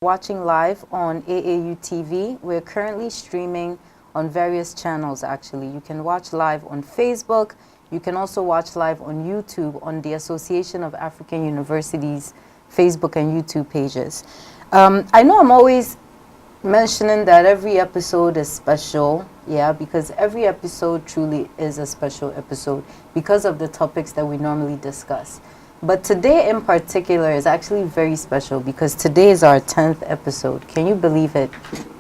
watching live on AAU TV. We're currently streaming on various channels actually. You can watch live on Facebook. You can also watch live on YouTube on the Association of African Universities Facebook and YouTube pages. I know I'm always mentioning that every episode is special, yeah, because every episode truly is a special episode because of the topics that we normally discuss. But today in particular is actually very special because today is our 10th episode. Can you believe it?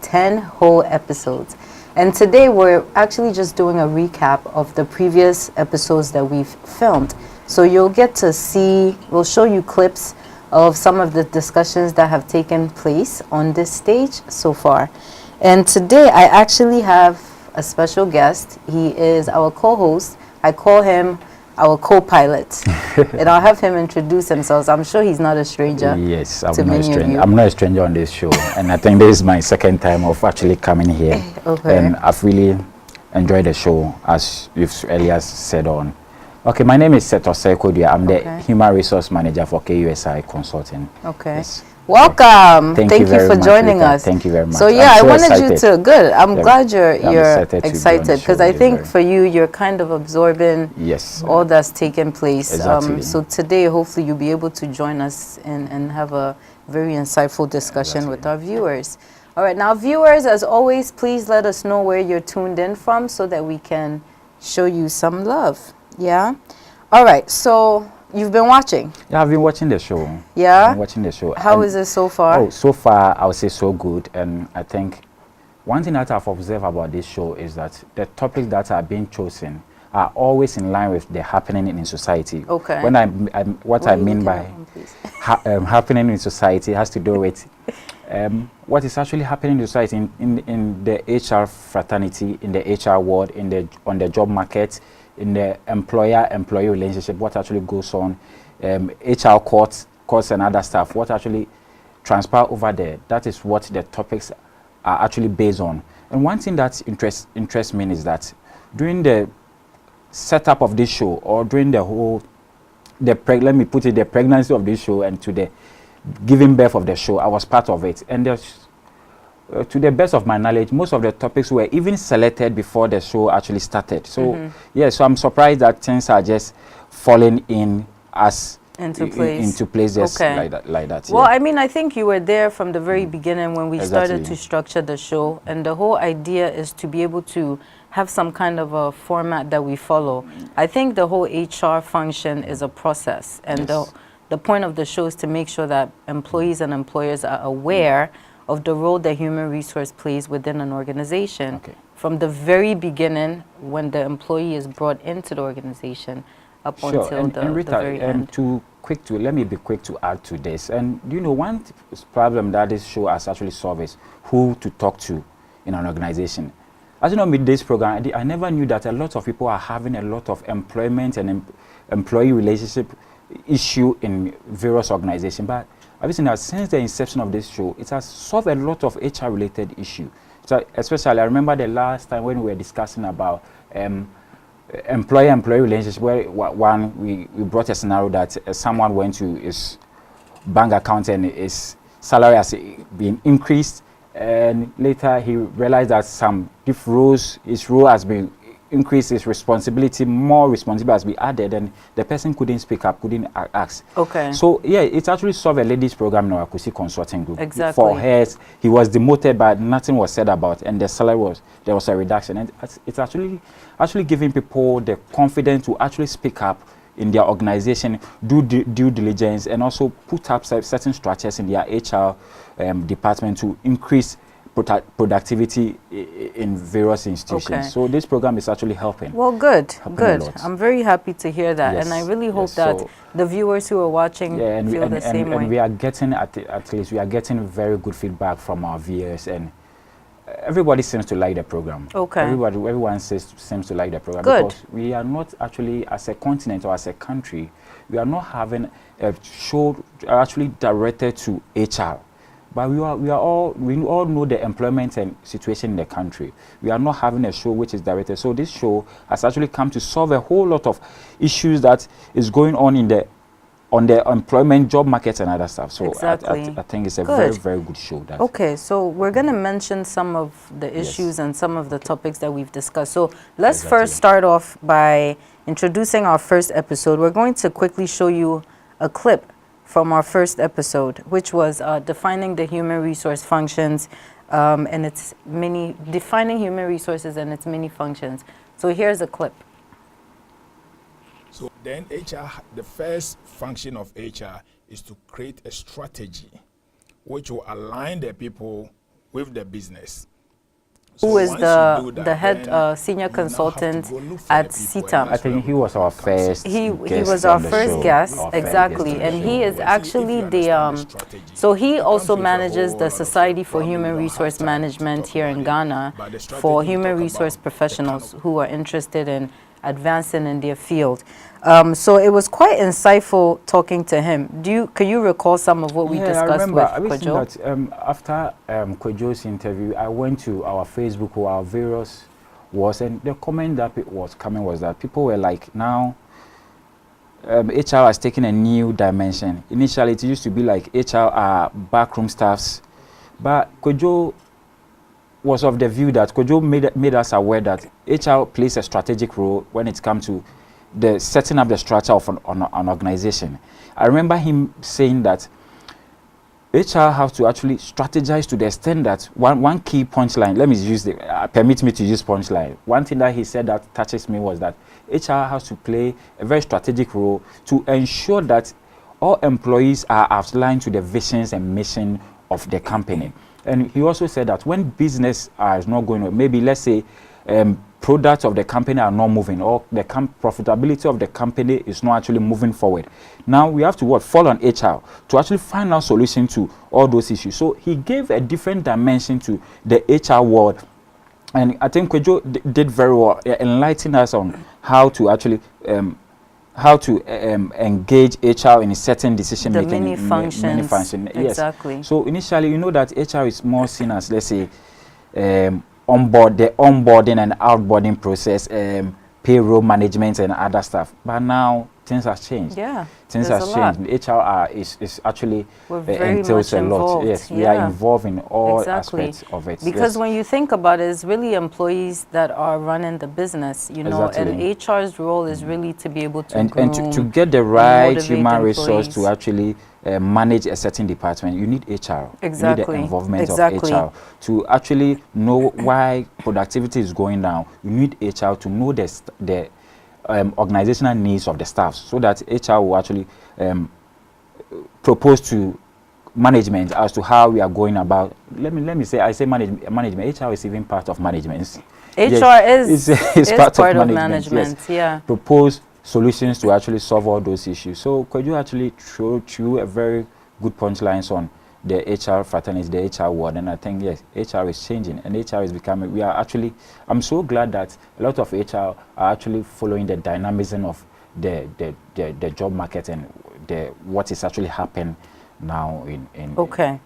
10 whole episodes. And today we're actually just doing a recap of the previous episodes that we've filmed. So you'll get to see, we'll show you clips of some of the discussions that have taken place on this stage so far. And today I actually have a special guest. He is our co-host. I call him our co-pilot. And I'll have him introduce himself. I'm sure he's not a stranger. Yes, I'm not a stranger on this show. And I think this is my second time of actually coming here. Okay. And I've really enjoyed the show, as you've earlier said on. Okay, my name is Seth Osei Kodua. I'm the Human Resource Manager for KUSI Consulting. Okay. Yes. Welcome. Thank you for joining us. Thank you very much. So yeah, I wanted excited. you to. Good. I'm glad you're excited because I think for you're kind of absorbing all that's taken place. Exactly. So today, hopefully, you'll be able to join us and have a very insightful discussion with our viewers. All right, now viewers, as always, please let us know where you're tuned in from so that we can show you some love. Yeah. All right. So. You've been watching? Yeah, I've been watching the show. Yeah? I've been watching the show. How is it so far? Oh, so far, I would say so good. And I think one thing that I've observed about this show is that the topics that are being chosen are always in line with the happening in society. Okay. When what I mean by happening in society has to do with what is actually happening in society in the HR fraternity, in the HR world, on the job market, in the employer-employee relationship, what actually goes on, HR courts and other stuff, what actually transpire over there. That is what the topics are actually based on. And one thing that interests me is that during the setup of this show, or during the whole, let me put it, the pregnancy of this show and to the giving birth of the show, I was part of it. And there's to the best of my knowledge, most of the topics were even selected before the show actually started. So, so I'm surprised that things are just falling in as into place just like that. Well, I mean, I think you were there from the very beginning when we started to structure the show, and the whole idea is to be able to have some kind of a format that we follow. I think the whole HR function is a process, and the point of the show is to make sure that employees and employers are aware of the role that human resource plays within an organization. From the very beginning, when the employee is brought into the organization, up until the very end. Let me be quick to add to this. And you know, one problem that this show has actually solved is who to talk to in an organization. As you know, with this program, I never knew that a lot of people are having a lot of employment and employee relationship issue in various organizations. But I've seen that since the inception of this show, it has solved a lot of HR-related issues. So especially, I remember the last time when we were discussing about employer-employee relationship, where we brought a scenario that someone went to his bank account and his salary has been increased, and later he realized that his role has been increase his responsibility, more responsibility has been added, and the person couldn't speak up, couldn't ask. So yeah, it actually solved a ladies program in our KUSI Consulting group. For her, he was demoted, but nothing was said about, and the salary there was a reduction, and it's actually giving people the confidence to actually speak up in their organization, do due diligence, and also put up certain structures in their HR department to increase productivity in various institutions. So this program is actually helping. Well, good. I'm very happy to hear that, and I really hope that the viewers who are watching feel the same way. And we are getting at least we are getting very good feedback from our viewers, and everybody seems to like the program. Everyone seems to like the program because we are not actually, as a continent or as a country, we are not having a show actually directed to HR. But we all know the employment and situation in the country. We are not having a show which is directed. So this show has actually come to solve a whole lot of issues that is going on in the on the employment, job market, and other stuff. So exactly. I think it's a Good. very, very good show. That okay, so we're going to mention some of the issues and some of the topics that we've discussed. So let's first start off by introducing our first episode. We're going to quickly show you a clip from our first episode, which was defining the human resource functions and defining human resources and its many functions. So here's a clip. So then HR, the first function of HR is to create a strategy which will align the people with the business. Who is the head senior consultant at CITAM? I think he was our first. He was our first guest, exactly, and he is actually the. So he also manages the Society for Human Resource Management here in Ghana for human resource professionals who are interested in advancing in their field. So it was quite insightful talking to him. Can you recall some of what we discussed with Kojo? That, after Kojo's interview, I went to our Facebook or our various walls, and the comment that was coming was that people were like, now HR has taken a new dimension. Initially, it used to be like HR are backroom staffs, but Kojo was of the view that Kojo made us aware that HR plays a strategic role when it comes to the setting up the structure of an organization. I remember him saying that HR has to actually strategize to the extent that one key punchline, let me use permit me to use punchline. One thing that he said that touches me was that HR has to play a very strategic role to ensure that all employees are outlined to the visions and mission of the company. And he also said that when business is not going, maybe let's say products of the company are not moving, or the profitability of the company is not actually moving forward. Now we have to fall on HR to actually find out solution to all those issues. So he gave a different dimension to the HR world, and I think Kojo did very well, enlightening us on how to actually engage HR in a certain decision making. Many functions. Exactly. Yes. So initially, you know that HR is more seen as, let's say, the onboarding and outboarding process, payroll management and other stuff. But now things have changed. Yeah. Things have changed. HR is actually entails a lot. Involved. Yes, we are involved in all aspects of it. Because when you think about it, it's really employees that are running the business, you know, and HR's role is really to be able to groom, and to get the right human employees. resource to actually manage a certain department, you need HR. Exactly. You need the involvement of HR to actually know why productivity is going down. You need HR to know the organizational needs of the staff, so that HR will actually propose to management as to how we are going about. Let me say, I say management. HR is even part of management. HR is part of management. Yes. Yeah. Propose solutions to actually solve all those issues. So could you actually throw a very good punchlines on the HR fraternity, the HR world? And I think, yes, HR is changing and HR is becoming, I'm so glad that a lot of HR are actually following the dynamism of the job market and what is actually happening now in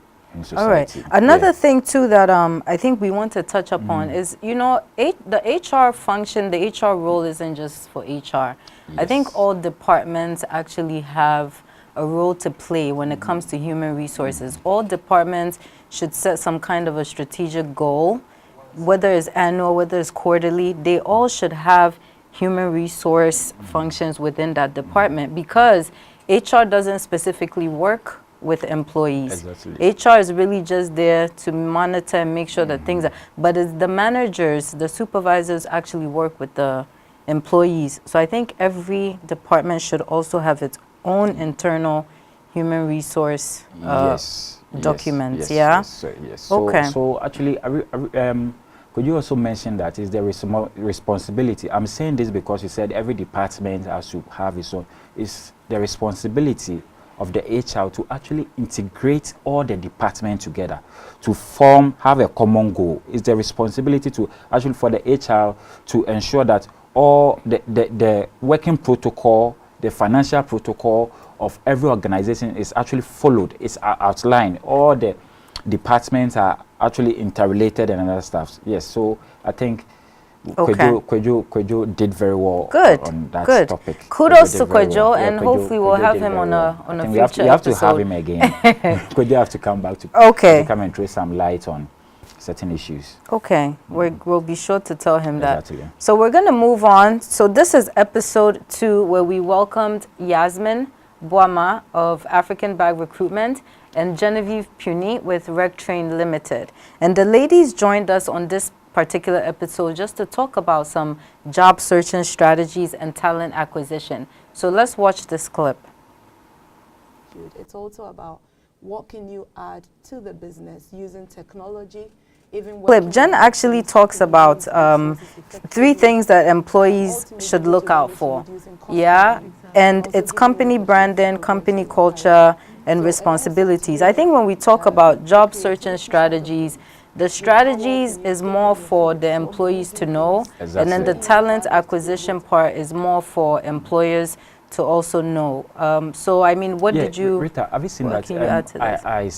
society. All right. Another thing too that I think we want to touch upon is, you know, the HR function, the HR role isn't just for HR. Yes. I think all departments actually have a role to play when it comes to human resources. All departments should set some kind of a strategic goal, whether it's annual, whether it's quarterly. They all should have human resource functions within that department, because HR doesn't specifically work with employees. Exactly. HR is really just there to monitor and make sure that things are, but it's the managers, the supervisors actually work with the employees. So I think every department should also have its own internal human resource documents. Yes. Okay. So actually, could you also mention that is there is more responsibility? I'm saying this because you said every department has to have its own. It's the responsibility of the HR to actually integrate all the departments together to have a common goal. It's the responsibility to actually for the HR to ensure that all the working protocol, the financial protocol of every organization is actually followed. It's outlined. All the departments are actually interrelated and other stuff. Yes, so I think Kwejo did very well Good. on that Good. topic. Kudos to did very Kwejo, well. and hopefully we'll have him on a we future have to have episode. him again. Kwejo have to come back to come and throw some light on certain issues. Okay, we'll be sure to tell him Exactly. that. So we're going to move on. So this is episode 2, where we welcomed Yasmin Boama of African Bag Recruitment and Genevieve Puni with RegTrain Limited. And the ladies joined us on this particular episode just to talk about some job searching strategies and talent acquisition. So let's watch this clip. It's also about what can you add to the business using technology. Jen actually talks about 3 things that employees should look out for. Yeah, and it's company branding, company culture, and responsibilities. I think when we talk about job searching strategies, the strategies is more for the employees to know, and then the talent acquisition part is more for employers to also know. So, I mean, what did you... Rita, have you seen that? Can you add to this? I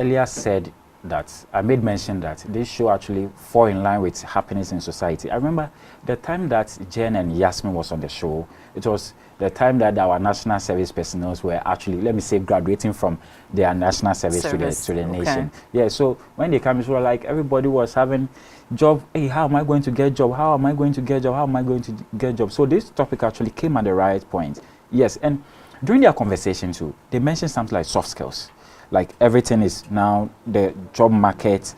earlier said that, I made mention that this show actually fall in line with happenings in society. I remember the time that Jen and Yasmin was on the show, it was the time that our national service personnel were actually, let me say, graduating from their national service to the nation. Yeah, so when they came, it was like everybody was having job. Hey, how am I going to get job? How am I going to get job? How am I going to get job? So this topic actually came at the right point. Yes, and during their conversation too, they mentioned something like soft skills. Like everything is now the job market,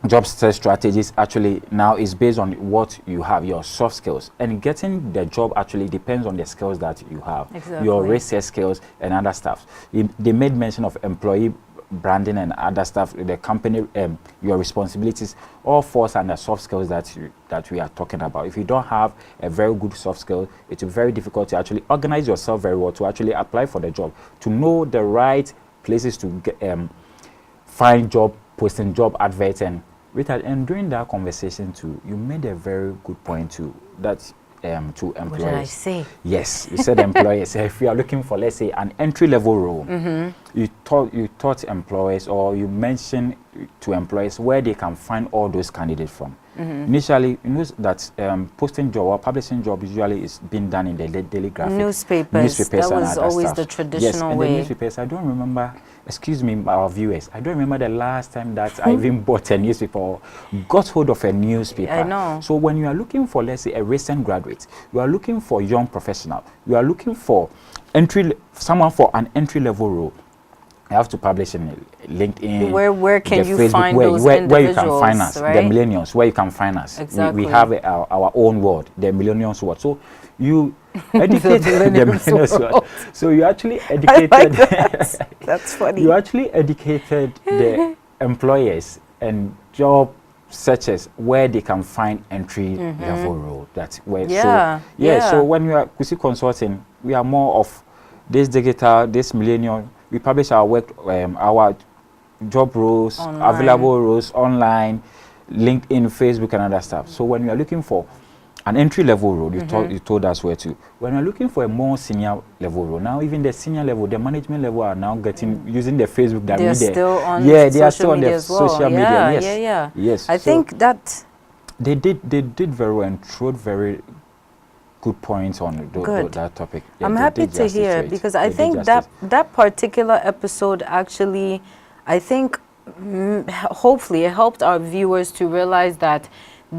job strategies actually now is based on what you have, your soft skills. And getting the job actually depends on the skills that you have, your research skills and other stuff. They made mention of employee branding and other stuff, the company, your responsibilities, all falls under soft skills that we are talking about. If you don't have a very good soft skill, it's very difficult to actually organize yourself very well, to actually apply for the job, to know the right places to get, find job, posting job adverts. And during that conversation too, you made a very good point too, that to employers. What did I say? Yes, you said employers. If you are looking for, let's say, an entry-level role, you taught employers, or you mentioned to employers where they can find all those candidates from. Initially, you know that posting job or publishing job usually is being done in the daily graphic. Newspapers. That was always the traditional way. Yes, in the newspapers. I don't remember, excuse me, our viewers, I don't remember the last time that I even bought a newspaper or got hold of a newspaper. I know. So when you are looking for, let's say, a recent graduate, you are looking for young professional, you are looking for someone for an entry-level role, you have to publish in LinkedIn. Where can you Facebook, find where, those where, individuals, where you can find us, right? the millennials, where you can find us. Exactly. We have our own word, the millennials word. So you educate the millennials word. So you actually educated. Like that. That's funny. You actually educated the employers and job searchers where they can find entry level role. That's where. So when we are KUSI Consulting, we are more of this digital, this millennial. We publish our work, our job roles, available roles online, LinkedIn, Facebook, and other stuff. So when you are looking for an entry-level role, you told us where to. When you're looking for a more senior level role, now even the senior level, the management level are now using the Facebook. They're still on they are still on the social media. Yes. I think that they did very well and showed very good points on that topic. Yeah, I'm happy to hear, because I think that particular episode actually, I think hopefully it helped our viewers to realize that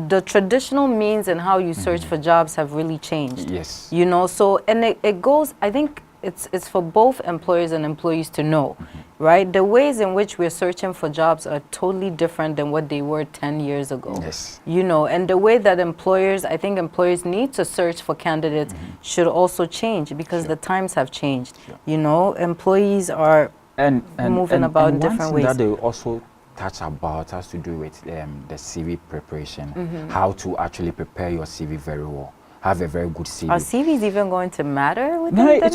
the traditional means and how you search for jobs have really changed. Yes. You know, so, and it goes, I think it's for both employers and employees to know, right? The ways in which we're searching for jobs are totally different than what they were 10 years ago. Yes. You know, and the way that I think employers need to search for candidates should also change, because the times have changed. You know, employees are moving about in different ways. That they also touch about has to do with the CV preparation, how to actually prepare your CV very well. Have a very good CV. Are CVs even going to matter within the next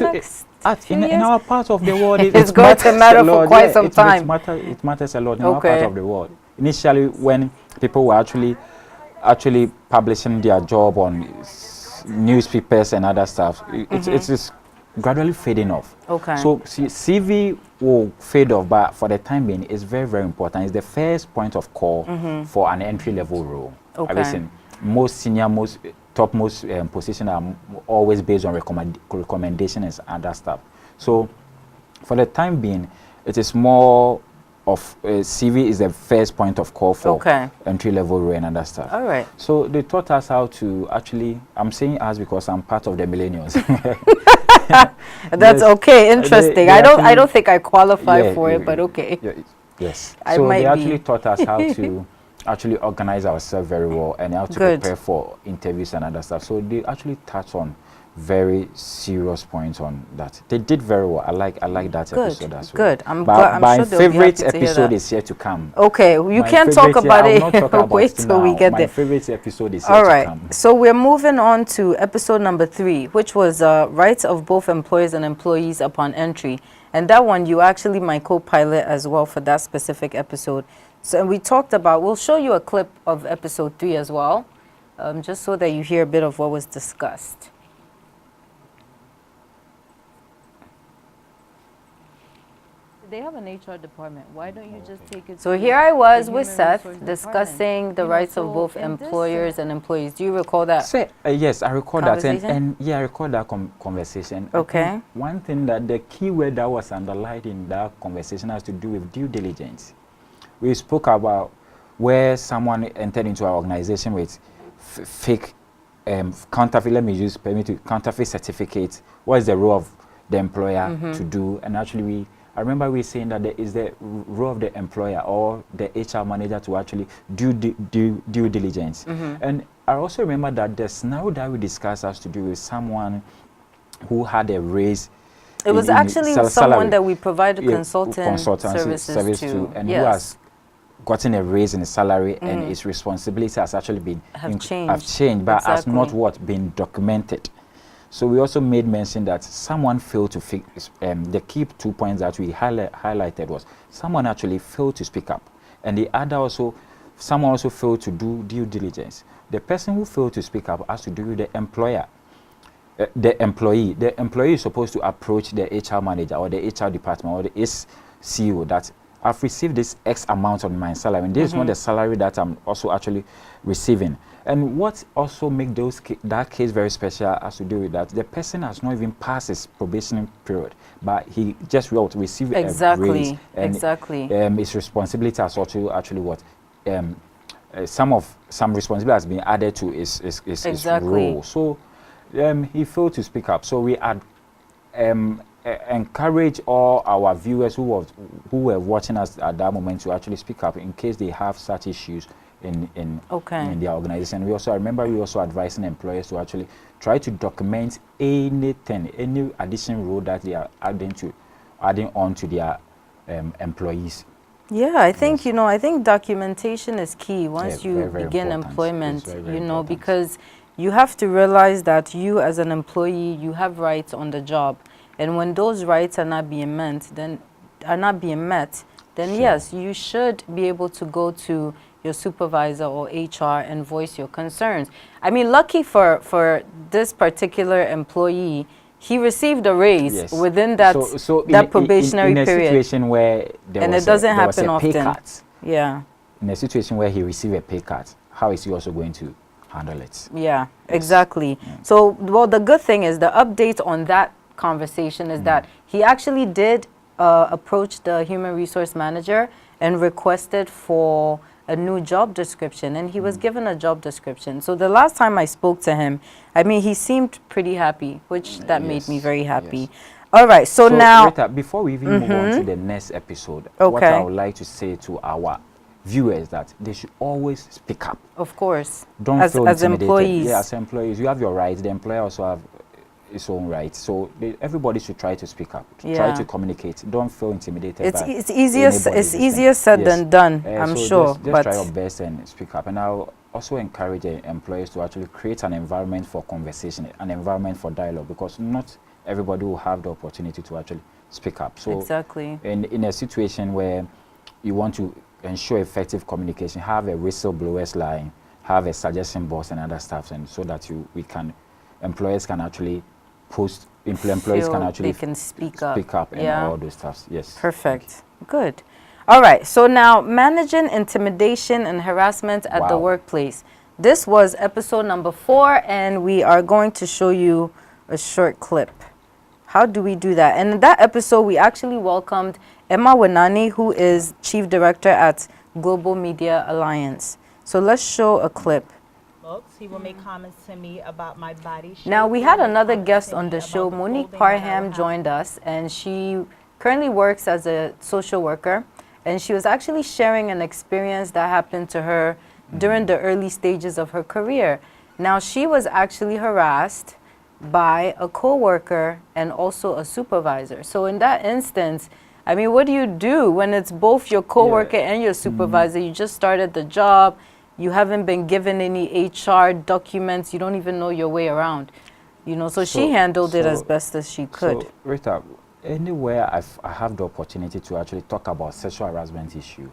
few years? In our part of the world, it's going to matter for quite some time. It matters a lot in our part of the world. Initially, when people were actually publishing their job on newspapers and other stuff, it's gradually fading off. Okay. So CV will fade off, but for the time being, it's very, very important. It's the first point of call for an entry-level role. Okay. Listen, most senior, most topmost positions are always based on recommendation and other stuff. So for the time being, it is more of CV is the first point of call for entry-level role and other stuff. All right. So they taught us how to actually, I'm saying us because I'm part of the millennials. That's okay, interesting. They I actually, don't think I qualify for it, but okay. Yes. I So might they actually be. taught us how to actually organize ourselves very well and how to prepare for interviews and other stuff. So they actually touched on very serious points on that. They did very well. I like that episode as well. Good. I'm sure my they'll be happy favorite to hear episode that. is yet to come. Okay, you My can't talk about I it. will not talk about Wait it till we now. get My there. favorite episode is All yet right. to come. So we're moving on to episode number 3, which was rights of both employers and employees upon entry. And that one, you actually my co-pilot as well for that specific episode. So we talked about, we'll show you a clip of episode 3 as well, just so that you hear a bit of what was discussed. They have an HR department. Why don't you just take it? So here I was with Seth discussing the rights of both employers and employees. Do you recall that? Yes, I recall that. And yeah, I recall that conversation. Okay. One thing that the key word that was underlined in that conversation has to do with due diligence. We spoke about where someone entered into our organization with fake counterfeit, let me use counterfeit certificates. What is the role of the employer to do? And actually I remember we saying that there is the role of the employer or the HR manager to actually do due diligence. And I also remember that the scenario that we discussed has to do with someone who had a raise. It was actually someone that we provided consultancy service to, and who has gotten a raise in his salary, and his responsibility has actually been changed, but has not been documented. So we also made mention that someone failed to fix, the key 2 points that we highlighted was someone actually failed to speak up. And the other someone also failed to do due diligence. The person who failed to speak up has to do with the employer. The employee. The employee is supposed to approach the HR manager or the HR department or the CEO that I've received this X amount on my salary, and this is not the salary that I'm also actually receiving. And what also makes that case very special has to do with that the person has not even passed his probation period, but he just received a raise. And his responsibility has also actually some responsibility has been added to his role. So he failed to speak up. So we had encourage all our viewers who were watching us at that moment to actually speak up in case they have such issues in their organization. We also advising employers to actually try to document any additional role that they are adding on to their employees. Yeah, I think I think documentation is key once you begin employment. Because you have to realize that you as an employee, you have rights on the job, and when those rights are not being met, then yes, you should be able to go to your supervisor or HR and voice your concerns. I mean, lucky for this particular employee, he received a raise within that probationary period. In a situation where it doesn't happen often. Pay cut, in a situation where he received a pay cut, how is he also going to handle it? Yeah, exactly. Yeah. So, the good thing is the update on that conversation is that he actually did approach the human resource manager and requested for a new job description, and he was given a job description. So the last time I spoke to him, I mean, he seemed pretty happy, which made me very happy. Yes. All right, so now Rita, before we even move on to the next episode, what I would like to say to our viewers that they should always speak up. Of course. Don't feel as intimidated. Employees. Yeah, as employees, you have your rights. The employer also have its own rights. So everybody should try to speak up, try to communicate. Don't feel intimidated. It's easier said than done, I'm sure. Just try your best and speak up. And I'll also encourage employers to actually create an environment for conversation, an environment for dialogue, because not everybody will have the opportunity to actually speak up. So in a situation where you want to ensure effective communication, have a whistleblowers line, have a suggestion box and other stuff, and so that employers can actually they can speak up and all those stuff. Yes. Perfect. Good. All right. So now, managing intimidation and harassment at the workplace. This was episode number 4, and we are going to show you a short clip. How do we do that? And in that episode, we actually welcomed Emma Wenani, who is Chief Director at Global Media Alliance. So let's show a clip. He will make comments to me about my body shape. Now, we had another guest on the show. Monique Parham joined us, and she currently works as a social worker. And she was actually sharing an experience that happened to her during the early stages of her career. Now, she was actually harassed by a coworker and also a supervisor. So in that instance, I mean, what do you do when it's both your coworker and your supervisor? You just started the job, you haven't been given any HR documents, you don't even know your way around. You know, so she handled it as best as she could. So, Rita, anywhere I have the opportunity to actually talk about sexual harassment issue,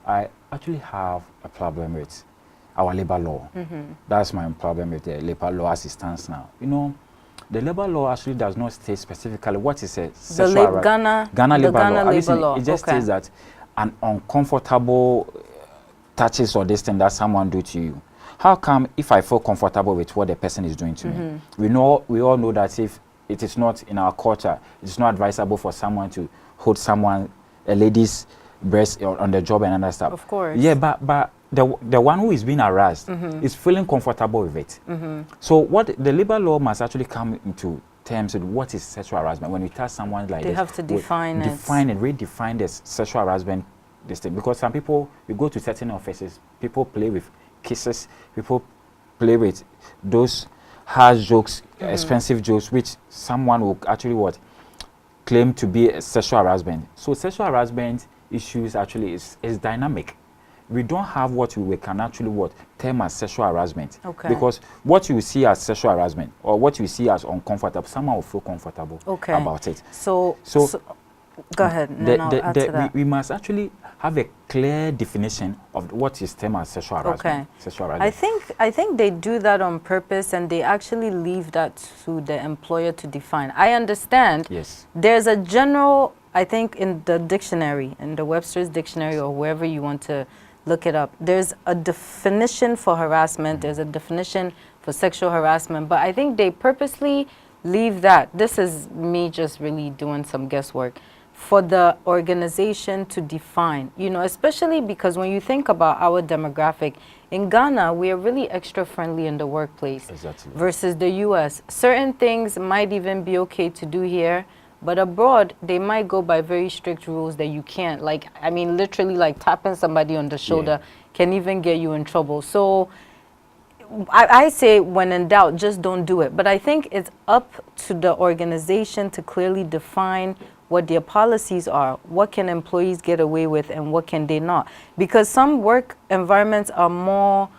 I actually have a problem with our labor law. That's my problem with the labor law as it stands now. You know, the labor law actually does not state specifically what is a sexual harassment. Ghana labor law. It just states that an uncomfortable touches or this thing that someone do to you. How come if I feel comfortable with what the person is doing to me? We all know that if it is not in our culture, it's not advisable for someone to hold a lady's breast on the job and other stuff. Of course. Yeah, but the one who is being harassed is feeling comfortable with it. So what the labor law must actually come into terms with what is sexual harassment. When we tell someone like they this, have to define it. Redefine the sexual harassment, this thing. Because some people, you go to certain offices, people play with kisses, people play with those harsh jokes, expensive jokes, which someone will actually claim to be a sexual harassment. So sexual harassment issues actually is dynamic. We don't have what we can actually term as sexual harassment. Okay. Because what you see as sexual harassment or what you see as uncomfortable, someone will feel comfortable about it. So go ahead. We must actually have a clear definition of what is termed as sexual harassment. Sexual harassment. I think they do that on purpose, and they actually leave that to the employer to define. I understand. Yes. There's a general, I think, in the dictionary, in the Webster's dictionary or wherever you want to look it up, there's a definition for harassment, there's a definition for sexual harassment, but I think they purposely leave that. This is me just really doing some guesswork for the organization to define, you know, especially because when you think about our demographic, in Ghana, we are really extra friendly in the workplace versus the US. Certain things might even be okay to do here, but abroad, they might go by very strict rules that you can't. Like, I mean, literally, like tapping somebody on the shoulder can even get you in trouble. So I say, when in doubt, just don't do it. But I think it's up to the organization to clearly define what their policies are. What can employees get away with and what can they not? Because some work environments are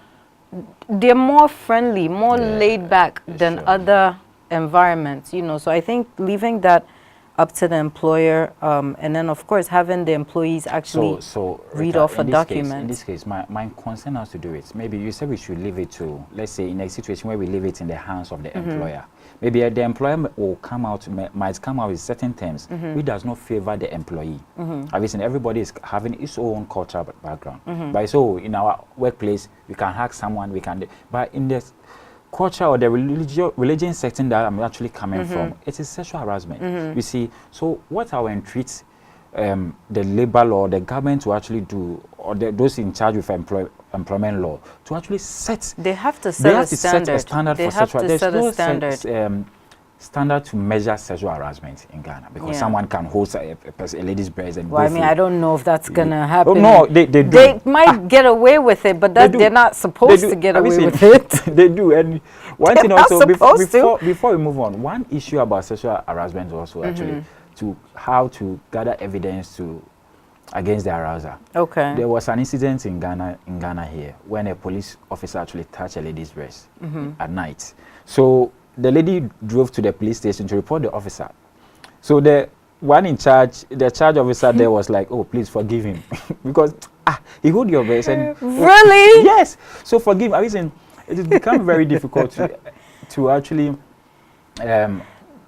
they're more friendly, more laid back than other environments, you know. So I think leaving that up to the employer, and then of course having the employees actually read off a document. In this case, my concern has to do with, maybe you said we should leave it to, let's say in a situation where we leave it in the hands of the employer. Maybe the employer will might come out with certain terms which does not favor the employee. Obviously, everybody is having its own cultural background. But so in our workplace, we can hack someone, but in this culture or the religion section that I'm actually coming from, it is sexual harassment. You see, so what I will entreat the labor law, the government to actually do, or those in charge with employment law, to actually set. They have to set a standard. For sexual. There's no standard to measure sexual harassment in Ghana, because someone can hold a lady's breast and I mean, I don't know if that's gonna happen. Oh, no, they do. They might get away with it, but they're not supposed to get away with it. They do. And one thing also, before we move on, one issue about sexual harassment is also actually to how to gather evidence against the arouser. Okay. There was an incident in Ghana here when a police officer actually touched a lady's breast at night. So the lady drove to the police station to report the officer. So the one in charge, the charge officer there was like, "Oh, please forgive him," because he hold your breast and really? Yes. So forgive him. I mean, it has become very difficult to actually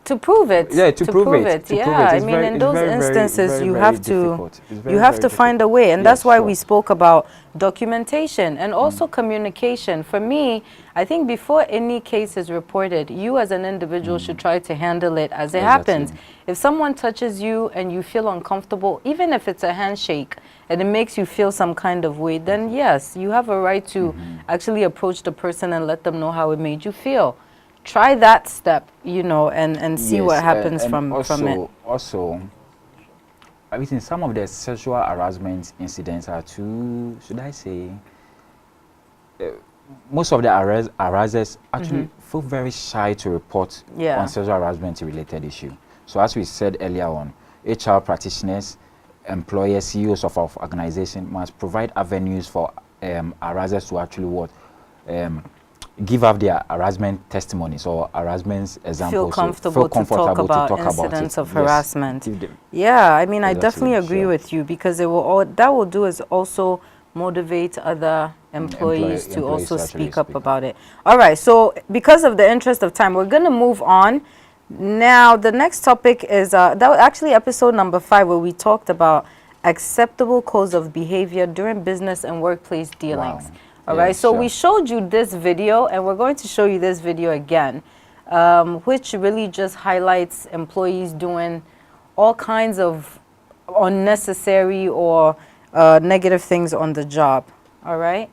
to prove it. Yeah, to prove it. Yeah, To prove it. I It's mean, very- in it's those very, very, instances, very, you very have to difficult. It's very, you have very to find a difficult. way, and Yes, that's why sure. we spoke about documentation and also communication. For me, I think before any case is reported, you as an individual should try to handle it as it happens. If someone touches you and you feel uncomfortable, even if it's a handshake, and it makes you feel some kind of way, then yes, you have a right to actually approach the person and let them know how it made you feel. Try that step, you know, and see what happens and from it. Also, I mean, some of the sexual harassment incidents are too, should I say, most of the harassers actually feel very shy to report on sexual harassment related issue. So as we said earlier on, HR practitioners, employers, CEOs of our organization must provide avenues for harassers to actually give up their harassment testimonies or harassment examples. Feel comfortable to talk about incidents of harassment. Yeah, I mean, I definitely agree with you, because it will that will do is also motivate other employees to also speak up about it. All right, so because of the interest of time, we're going to move on. Now, the next topic is that was actually episode number 5, where we talked about acceptable codes of behavior during business and workplace dealings. Wow. All right, so we showed you this video, and we're going to show you this video again, which really just highlights employees doing all kinds of unnecessary or negative things on the job. All right.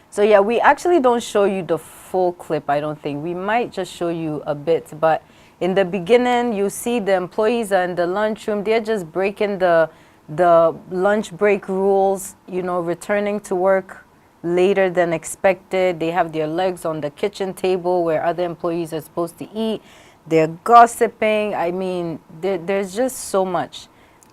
So yeah, we actually don't show you the full clip, I don't think. We might just show you a bit, but in the beginning, you see the employees are in the lunchroom. They're just breaking the lunch break rules, you know, returning to work later than expected. They have their legs on the kitchen table where other employees are supposed to eat. They're gossiping. I mean, there's just so much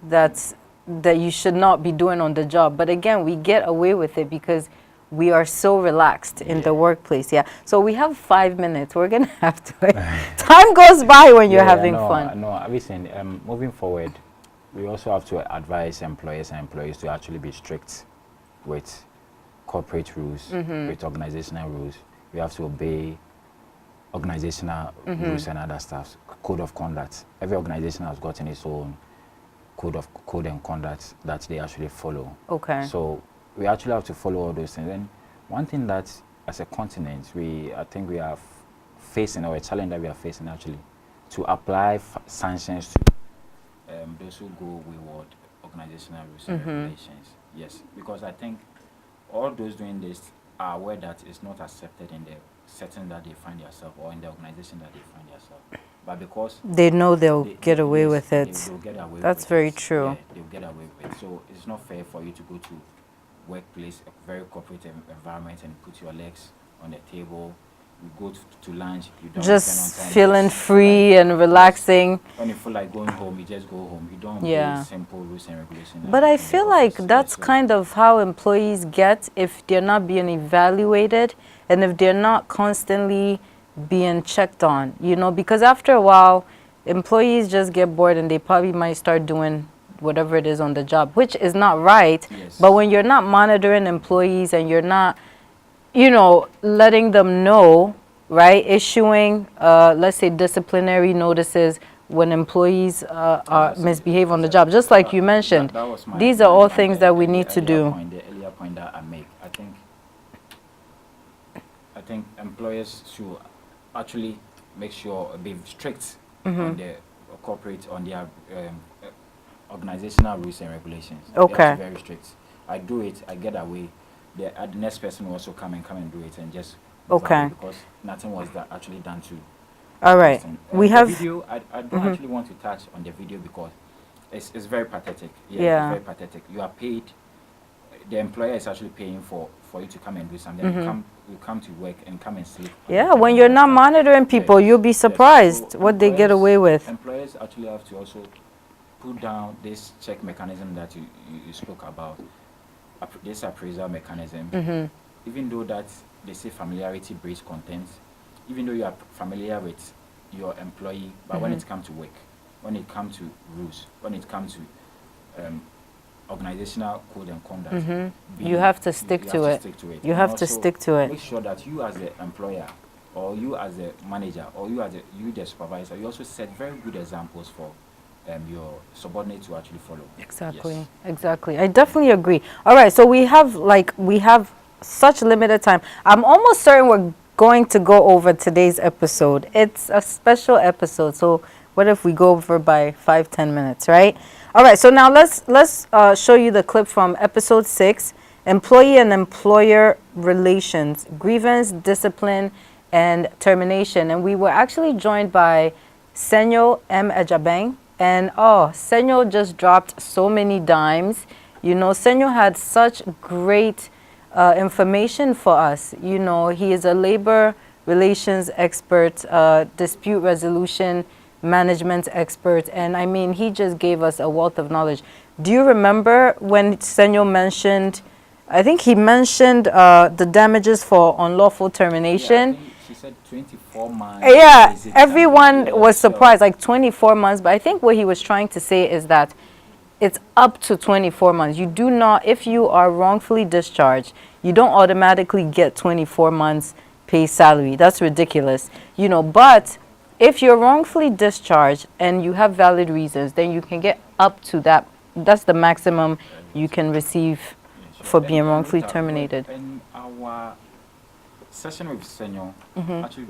that you should not be doing on the job. But again, we get away with it because we are so relaxed in the workplace. Yeah. So we have 5 minutes. We're going to have to. Time goes by when you're having fun. No, listen, moving forward, we also have to advise employers and employees to actually be strict with corporate rules, with organizational rules. We have to obey organizational rules and other stuff, code of conduct. Every organization has gotten its own code and conduct that they actually follow. Okay. So we actually have to follow all those things. And one thing that, as a continent, I think we are facing, or a challenge that we are facing actually, to apply sanctions to those who go wayward organizational rules and regulations. Yes, because I think all those doing this are aware that it's not accepted in the setting that they find themselves or in the organization that they find themselves. But because they know they'll get away with it. They'll get away That's with very it. true. Yeah, they'll get away with it. So it's not fair for you to go to workplace, a very corporate environment, and put your legs on the table. You go to lunch, you don't just on time, feeling free and relaxing. When you feel like going home, you just go home. You don't do simple rules and regulations. But I feel like that's kind of how employees get if they're not being evaluated and if they're not constantly being checked on, you know, because after a while, employees just get bored and they probably might start doing whatever it is on the job, which is not right. Yes. But when you're not monitoring employees and you're not, you know, letting them know, right, issuing, let's say, disciplinary notices when employees misbehave on the job, just like you mentioned, these are all things that we need to do. The earlier point that I make, I think employers should actually make sure be strict on the corporate, on their organizational rules and regulations. Okay. They have to be very strict. I do it, I get away. The next person will also come and do it and just because nothing was actually done to. All right. We have video. I don't actually want to touch on the video because it's very pathetic. Yeah. It's very pathetic. You are paid. The employer is actually paying for you to come and do something. You come to work and come and sleep. Yeah, when you're not monitoring people, you'll be surprised what they get away with. Employers actually have to also put down this check mechanism that you spoke about, this appraisal mechanism. Even though that they say familiarity breeds contempt, even though you are familiar with your employee, but when it comes to work, when it comes to rules, when it comes to organizational code and conduct, you have to stick to it. You have to stick to it. Make sure that you as the employer or you as a manager, or you as the supervisor, you also set very good examples for your subordinates to actually follow. Exactly. Yes. Exactly. I definitely agree. All right. So we have such limited time. I'm almost certain we're going to go over today's episode. It's a special episode. So what if we go over by 5-10 minutes, right? All right. So now let's show you the clip from episode 6, employee and employer relations, grievance, discipline, and termination. And we were actually joined by Senyo M. Ejabeng. And Senyo just dropped so many dimes. You know, Senyo had such great information for us. You know, he is a labor relations expert, dispute resolution management expert. And I mean, he just gave us a wealth of knowledge. Do you remember when Senyo mentioned, I think he mentioned the damages for unlawful termination? Yeah, I think she said 24 months. Yeah, Is it everyone something? was So- surprised, like 24 months. But I think what he was trying to say is that it's up to 24 months. You do not, if you are wrongfully discharged, you don't automatically get 24 months pay salary. That's ridiculous. You know, but if you're wrongfully discharged and you have valid reasons, then you can get up to that. That's the maximum you can receive for being wrongfully Rita, terminated. And our session with Senyo actually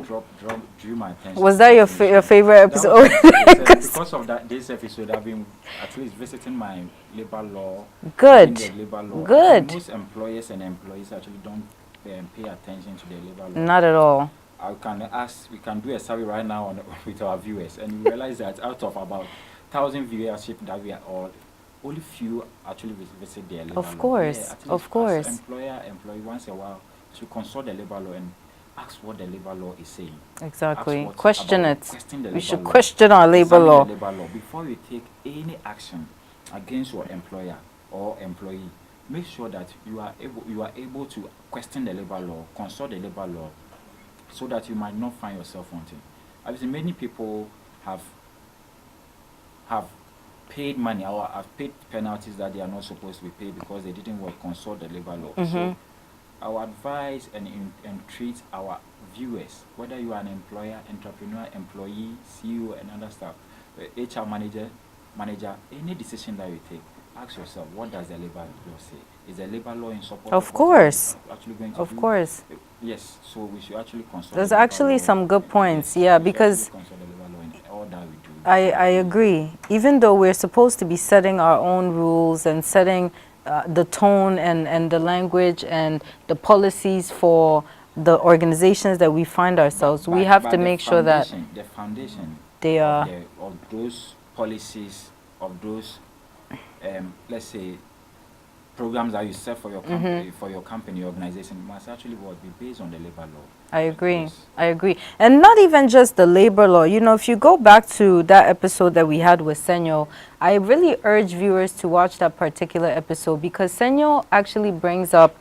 drew my attention. Was that your favorite That episode? was my favorite, because of this episode, I've been at least visiting my labor law. Good. reading the labor law. Good. And most employers and employees actually don't pay attention to the labor law. Not at all. We can do a survey right now with our viewers, and we realize that out of about 1,000 viewership that we are all, only few actually visit their labor law. Of course, Yeah, at least of course. as employee, once in a while, should consult the labor law and ask what the labor law is saying. Exactly. Ask Question about- it. question the We labor should law. question our labor Examine law. the labor law before you take any action against your employer or employee. Make sure that you are able to question the labor law, consult the labor law, so that you might not find yourself wanting. I've seen many people have paid money or have paid penalties that they are not supposed to be paid because they didn't consult the labor law. So our advice and treat our viewers, whether you are an employer, entrepreneur, employee, CEO, and other stuff, HR manager, any decision that you take, ask yourself, what does the labor law say? Is the labor law in support Of what course. you are actually going to Of do? course. Yes, so we should actually consult. There's the labor actually law. some good points, Yes, yeah, we should because actually consult the labor law in all that we do. I agree. Even though we're supposed to be setting our own rules and setting the tone and the language and the policies for the organizations that we find ourselves, we have But to the make sure that the foundation they are. of those policies, of those, let's say, programs that you set for your company, your organization, must actually be based on the labor law. I agree. Yes. I agree. And not even just the labor law. You know, if you go back to that episode that we had with Senyo, I really urge viewers to watch that particular episode because Senyo actually brings up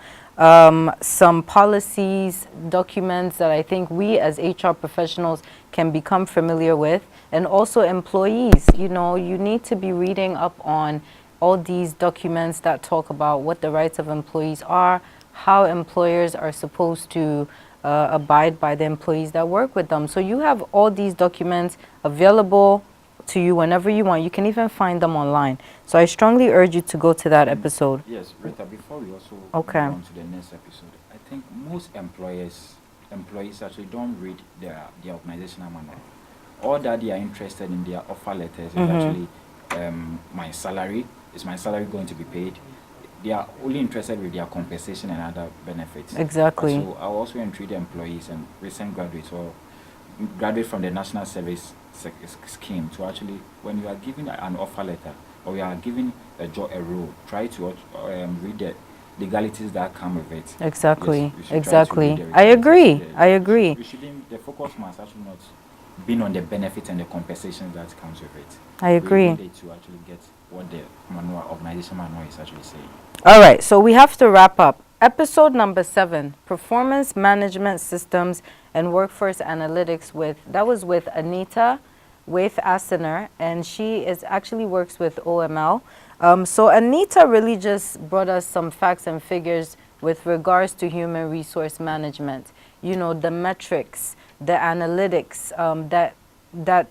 some policies, documents that I think we as HR professionals can become familiar with, and also employees. You know, you need to be reading up on all these documents that talk about what the rights of employees are, how employers are supposed to abide by the employees that work with them. So you have all these documents available to you whenever you want. You can even find them online. So I strongly urge you to go to that episode. Yes, Rita, before we also Okay. move on to the next episode, I think most employees actually don't read their organizational manual. All that they are interested in their offer letters is actually my salary. Is my salary going to be paid? They are only interested with their compensation and other benefits. Exactly. So I also entreat employees and recent graduates or graduate from the National Service Scheme to actually, when you are given an offer letter or you are given a role, try to read the legalities that come with it. Exactly. Yes, we should try to Exactly. read the I agree. legalities. I agree. The focus must actually not be on the benefits and the compensation that comes with it. I agree. We need to actually get what the organization manual is actually saying. All right, so we have to wrap up. Episode number 7, Performance Management Systems and Workforce Analytics that was with Anita Asener, and she actually works with OML. So Anita really just brought us some facts and figures with regards to human resource management. You know, the metrics, the analytics that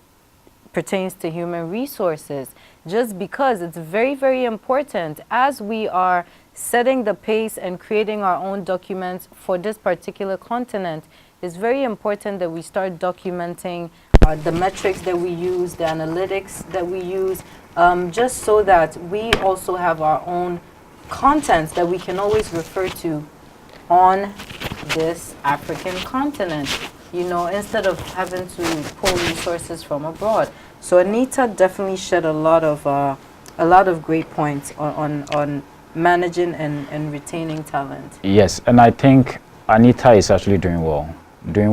pertains to human resources, just because it's very, very important as we are setting the pace and creating our own documents for this particular continent. It's very important that we start documenting the metrics that we use, the analytics that we use, just so that we also have our own contents that we can always refer to on this African continent, you know, instead of having to pull resources from abroad. So Anita definitely shed a lot of great points on managing and retaining talent. Yes, and I think Anita is actually doing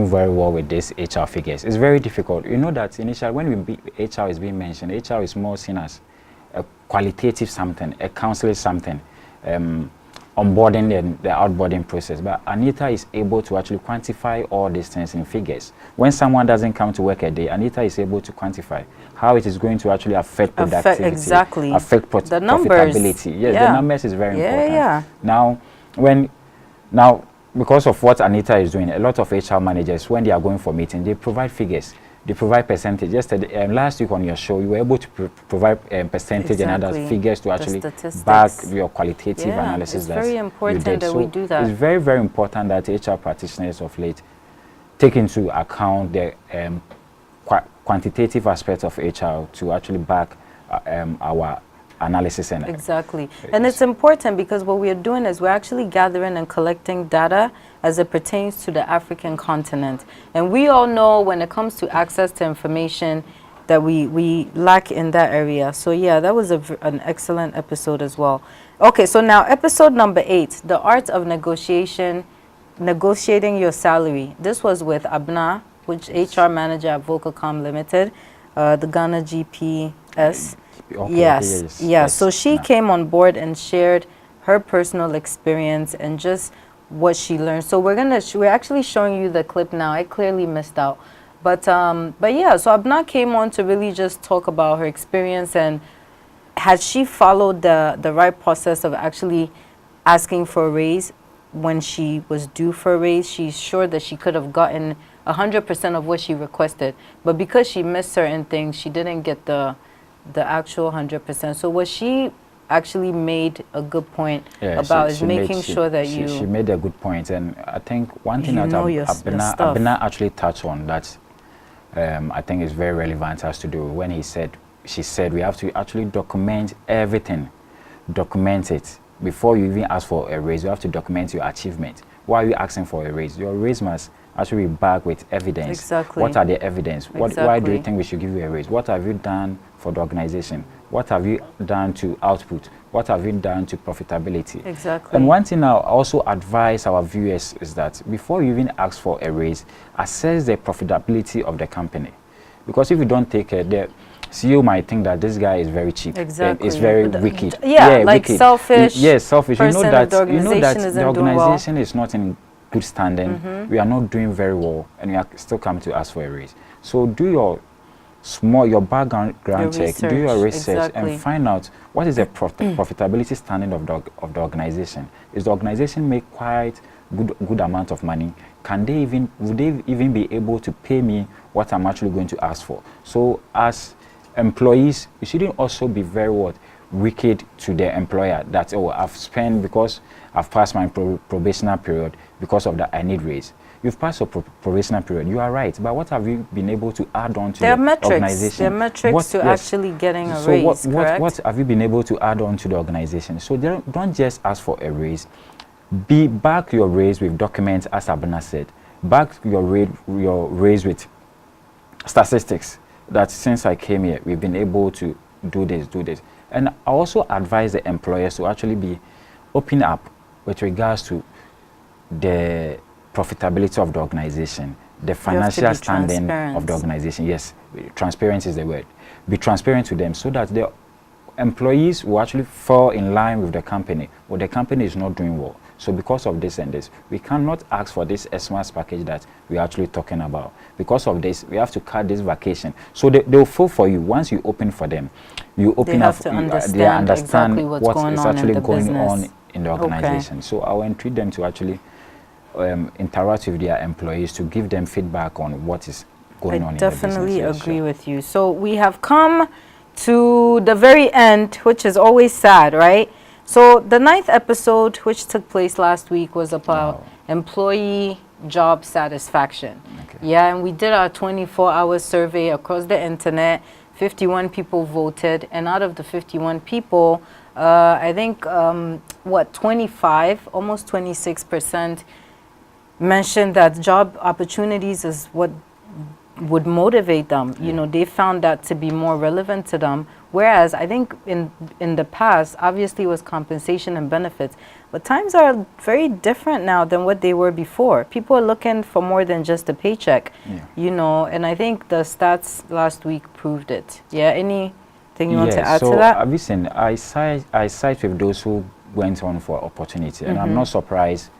very well with these HR figures. It's very difficult. You know that initially when HR is being mentioned, HR is more seen as a qualitative something, a counselor something, onboarding and the outboarding process. But Anita is able to actually quantify all these things in figures. When someone doesn't come to work a day, Anita is able to quantify how it is going to actually affect productivity, exactly. affect the numbers. profitability. Yes, Yeah. the numbers is very important. Yeah. Now, because of what Anita is doing, a lot of HR managers, when they are going for meetings, they provide figures. They provide percentage. Yesterday, last week on your show, you were able to provide percentage and other figures to actually back your quantitative analysis. It's very important that we do that. It's very, very important that HR practitioners of late take into account the quantitative aspects of HR to actually back our analysis. And exactly. And it's important because what we are doing is we're actually gathering and collecting data as it pertains to the African continent. And we all know when it comes to access to information that we lack in that area. So yeah, that was an excellent episode as well. Okay, so now episode number 8, the art of negotiating your salary. This was with Abna, which HR manager at Vocalcom Limited, the Ghana GPS. Okay, Yes. So she came on board and shared her personal experience and just what she learned. So we're actually showing you the clip now. I clearly missed out, but yeah. So Abna came on to really just talk about her experience and had she followed the right process of actually asking for a raise when she was due for a raise. She's sure that she could have gotten 100% of what she requested, but because she missed certain things, she didn't get the actual 100%. So what she actually made a good point about is making sure that she made a good point. And I think one thing that Abena actually touched on that I think is very relevant has to do when she said we have to actually document everything. Document it. Before you even ask for a raise, you have to document your achievement. Why are you asking for a raise? Your raise must actually be backed with evidence. Exactly. What are the evidence? Why do you think we should give you a raise? What have you done for the organization? What have you done to output? What have you done to profitability? Exactly. And one thing I'll also advise our viewers is that before you even ask for a raise, assess the profitability of the company. Because if you don't take care, the CEO might think that this guy is very cheap. Exactly. It's very wicked. Like wicked. selfish. Yes, selfish. You know that the organization organization is not in good standing. We are not doing very well, and we are still coming to ask for a raise. So do your background check, do your research, and find out what is the profitability standing of the organization. Is the organization make quite good amount of money? Would they even be able to pay me what I'm actually going to ask for? So as employees, you shouldn't also be very wicked to the employer that, oh, I've spent because I've passed my probational period, because of that I need raise. You've passed your probational period, you are right, but what have you been able to add on to the organization? There are metrics to actually getting a raise, correct? What have you been able to add on to the organization? So don't just ask for a raise. Back your raise with documents, as Abena said. Back your raise with statistics, that since I came here, we've been able to do this. And I also advise the employers to actually be open up with regards to the profitability of the organization, the financial standing of the organization. Yes, transparency is the word. Be transparent to them so that the employees will actually fall in line with the company, or the company is not doing well. So because of this and this, we cannot ask for this Xmas package that we're actually talking about. Because of this, we have to cut this vacation. So they'll fall for you. Once you open for them, you open up, they understand exactly what is actually going on in the organization. Okay. So I will entreat them to actually interact with their employees to give them feedback on what is going on in the business. I definitely Yes, agree sure. with you. So we have come to the very end, which is always sad, right? So the 9th episode, which took place last week, was about Wow. employee job satisfaction. Okay. Yeah, and we did our 24-hour survey across the internet. 51 people voted, and out of the 51 people, I think 25, almost 26% mentioned that job opportunities is what would motivate them. You know, they found that to be more relevant to them. Whereas I think in the past, obviously, it was compensation and benefits. But times are very different now than what they were before. People are looking for more than just a paycheck, you know, and I think the stats last week proved it. Yeah, anything you want to add to that? Listen, I side with those who went on for opportunity, and I'm not surprised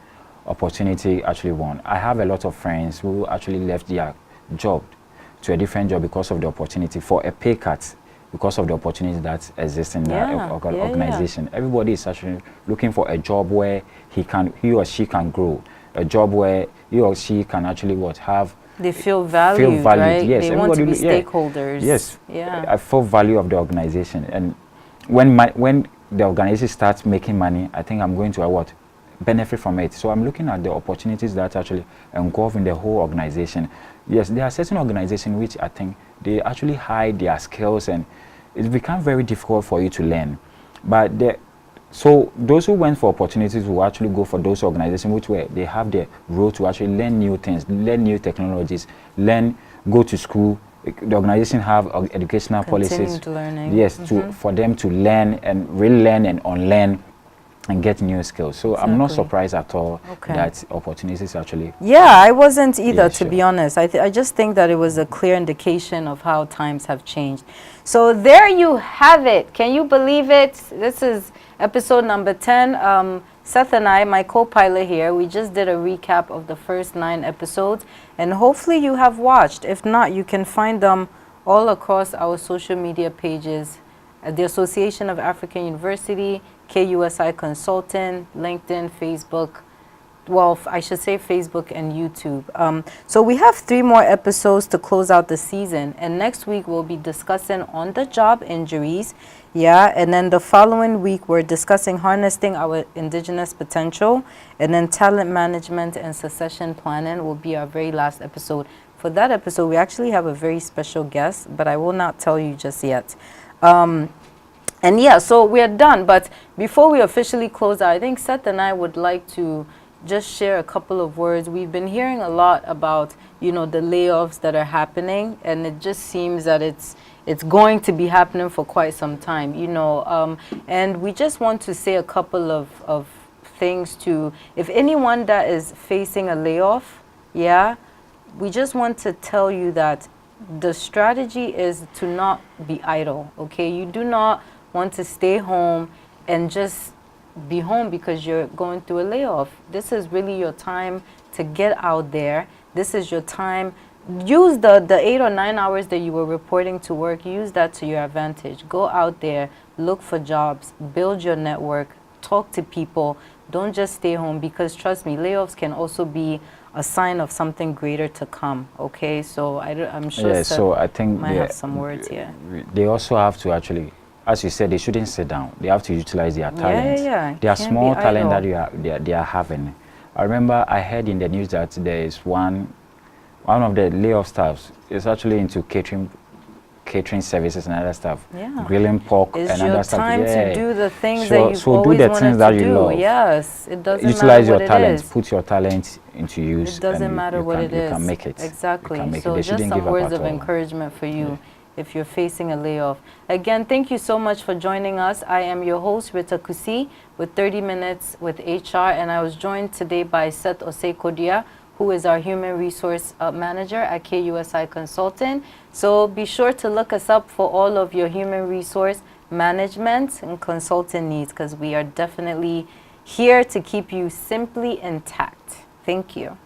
opportunity actually won. I have a lot of friends who actually left their job to a different job because of the opportunity, for a pay cut, because of the opportunity that exists in that organization. Everybody is actually looking for a job where he or she can grow, a job where he or she can actually have. They feel valued, right? Yes, they want to be stakeholders. Yes, yeah. I feel value of the organization, and when the organization starts making money, I think I'm going to benefit from it. So I'm looking at the opportunities that actually engulf in the whole organization. Yes, there are certain organizations which I think they actually hide their skills, and it becomes very difficult for you to learn. But so those who went for opportunities will actually go for those organizations they have the role to actually learn new things, learn new technologies, go to school. The organization have educational policies. Learning. Yes, for them to learn and relearn and unlearn and get new skills. So I'm not surprised at all that opportunities actually. Yeah, I wasn't either, to be honest. I just think that it was a clear indication of how times have changed. So there you have it. Can you believe it? This is episode number 10. Seth and I, my co-pilot here, we just did a recap of the first 9 episodes, and hopefully you have watched. If not, you can find them all across our social media pages at the Association of African University, KUSI Consulting, LinkedIn, Facebook. Well, I should say Facebook and YouTube. So we have 3 more episodes to close out the season. And next week, we'll be discussing on-the-job injuries. Yeah, and then the following week, we're discussing harnessing our indigenous potential. And then talent management and succession planning will be our very last episode. For that episode, we actually have a very special guest, but I will not tell you just yet. And yeah, so we're done. But before we officially close out, I think Seth and I would like to just share a couple of words. We've been hearing a lot about, the layoffs that are happening, and it just seems that it's going to be happening for quite some time, and we just want to say a couple of things to, if anyone that is facing a layoff, we just want to tell you that the strategy is to not be idle, okay? You do not want to stay home and just be home because you're going through a layoff. This is really your time to get out there. This is your time. Use the 8 or 9 hours that you were reporting to work. Use that to your advantage. Go out there, look for jobs, build your network, talk to people. Don't just stay home, because trust me, layoffs can also be a sign of something greater to come. Okay, so I'm sure Seth so I think might have some words here. They also have to actually, as you said, they shouldn't sit down. They have to utilize their talents. There are small talent that they are having. I remember I heard in the news that there is one of the layoff staffs is actually into catering services and other stuff, grilling pork and other stuff. It's your time to do the things that you've do always the wanted things that to you do. love. Yes, it doesn't Utilize matter your what talent, it is. put your talent into use. It doesn't matter what it is. You can make it. Exactly. You can make so it. They just shouldn't some give up words at of all. encouragement for you if you're facing a layoff. Again, thank you so much for joining us. I am your host, Rita KUSI, with 30 Minutes with HR, and I was joined today by Seth Osei Kodua, who is our Human Resource Manager at KUSI Consulting. So be sure to look us up for all of your human resource management and consulting needs, because we are definitely here to keep you simply intact. Thank you.